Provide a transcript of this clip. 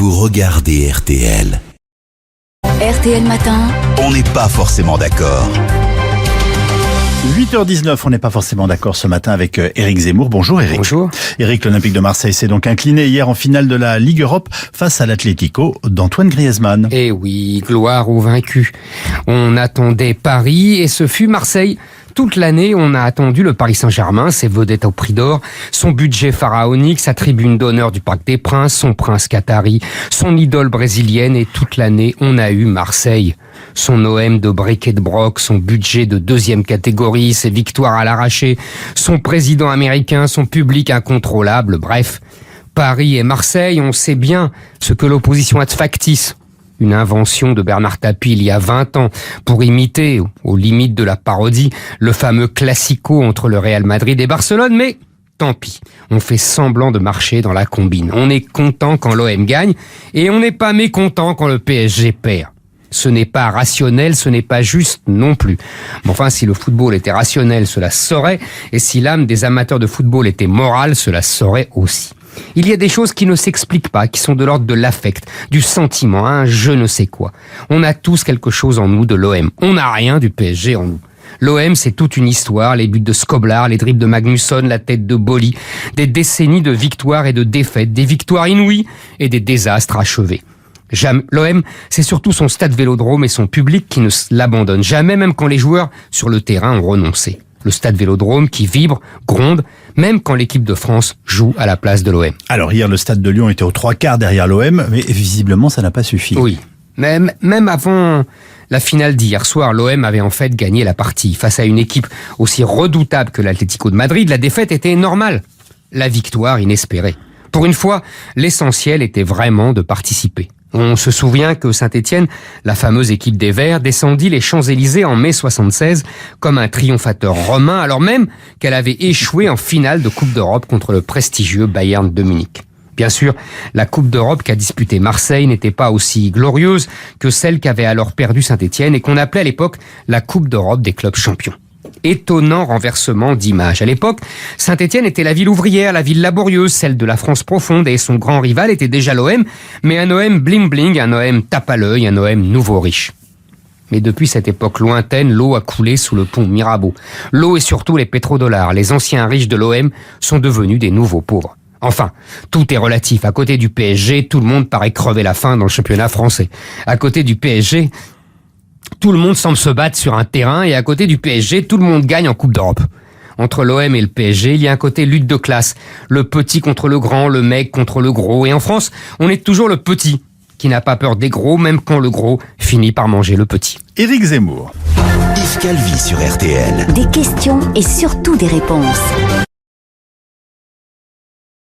Vous regardez RTL. RTL Matin. On n'est pas forcément d'accord. 8h19, on n'est pas forcément d'accord ce matin avec Éric Zemmour. Bonjour Éric. Bonjour. Éric, l'Olympique de Marseille s'est donc incliné hier en finale de la Ligue Europe face à l'Atlético d'Antoine Griezmann. Eh oui, gloire aux vaincus. On attendait Paris et ce fut Marseille. Toute l'année, on a attendu le Paris Saint-Germain, ses vedettes au Prix d'Or, son budget pharaonique, sa tribune d'honneur du Parc des Princes, son prince qatari, son idole brésilienne et toute l'année, on a eu Marseille. Son OM de bric et de broc, son budget de deuxième catégorie, ses victoires à l'arraché, son président américain, son public incontrôlable, bref. Paris et Marseille, on sait bien ce que l'opposition a de factice. Une invention de Bernard Tapie il y a 20 ans pour imiter, aux limites de la parodie, le fameux classico entre le Real Madrid et Barcelone, mais tant pis. On fait semblant de marcher dans la combine. On est content quand l'OM gagne et on n'est pas mécontent quand le PSG perd. Ce n'est pas rationnel, ce n'est pas juste non plus. Mais enfin, si le football était rationnel, cela se saurait, et si l'âme des amateurs de football était morale, cela se saurait aussi. Il y a des choses qui ne s'expliquent pas, qui sont de l'ordre de l'affect, du sentiment, un je ne sais quoi. On a tous quelque chose en nous de l'OM. On n'a rien du PSG en nous. L'OM, c'est toute une histoire, les buts de Skoblar, les dribbles de Magnusson, la tête de Boli, des décennies de victoires et de défaites, des victoires inouïes et des désastres achevés. L'OM, c'est surtout son stade Vélodrome et son public qui ne l'abandonne jamais, même quand les joueurs sur le terrain ont renoncé. Le stade Vélodrome qui vibre, gronde, même quand l'équipe de France joue à la place de l'OM. Alors hier, le stade de Lyon était aux 3/4 derrière l'OM, mais visiblement ça n'a pas suffi. Oui, même avant la finale d'hier soir, l'OM avait en fait gagné la partie. Face à une équipe aussi redoutable que l'Atlético de Madrid, la défaite était normale, la victoire inespérée. Pour une fois, l'essentiel était vraiment de participer. On se souvient que Saint-Étienne, la fameuse équipe des Verts, descendit les Champs-Élysées en mai 76 comme un triomphateur romain, alors même qu'elle avait échoué en finale de Coupe d'Europe contre le prestigieux Bayern de Munich. Bien sûr, la Coupe d'Europe qu'a disputée Marseille n'était pas aussi glorieuse que celle qu'avait alors perdue Saint-Étienne et qu'on appelait à l'époque la Coupe d'Europe des clubs champions. Étonnant renversement d'image. À l'époque, Saint-Étienne était la ville ouvrière, la ville laborieuse, celle de la France profonde, et son grand rival était déjà l'OM, mais un OM bling-bling, un OM tape à l'œil, un OM nouveau riche. Mais depuis cette époque lointaine, l'eau a coulé sous le pont Mirabeau. L'eau et surtout les pétrodollars, les anciens riches de l'OM sont devenus des nouveaux pauvres. Enfin, tout est relatif. À côté du PSG, tout le monde paraît crever la faim dans le championnat français. À côté du PSG, tout le monde semble se battre sur un terrain et à côté du PSG, tout le monde gagne en Coupe d'Europe. Entre l'OM et le PSG, il y a un côté lutte de classe. Le petit contre le grand, le mec contre le gros. Et en France, on est toujours le petit qui n'a pas peur des gros, même quand le gros finit par manger le petit. Éric Zemmour. Yves Calvi sur RTL. Des questions et surtout des réponses.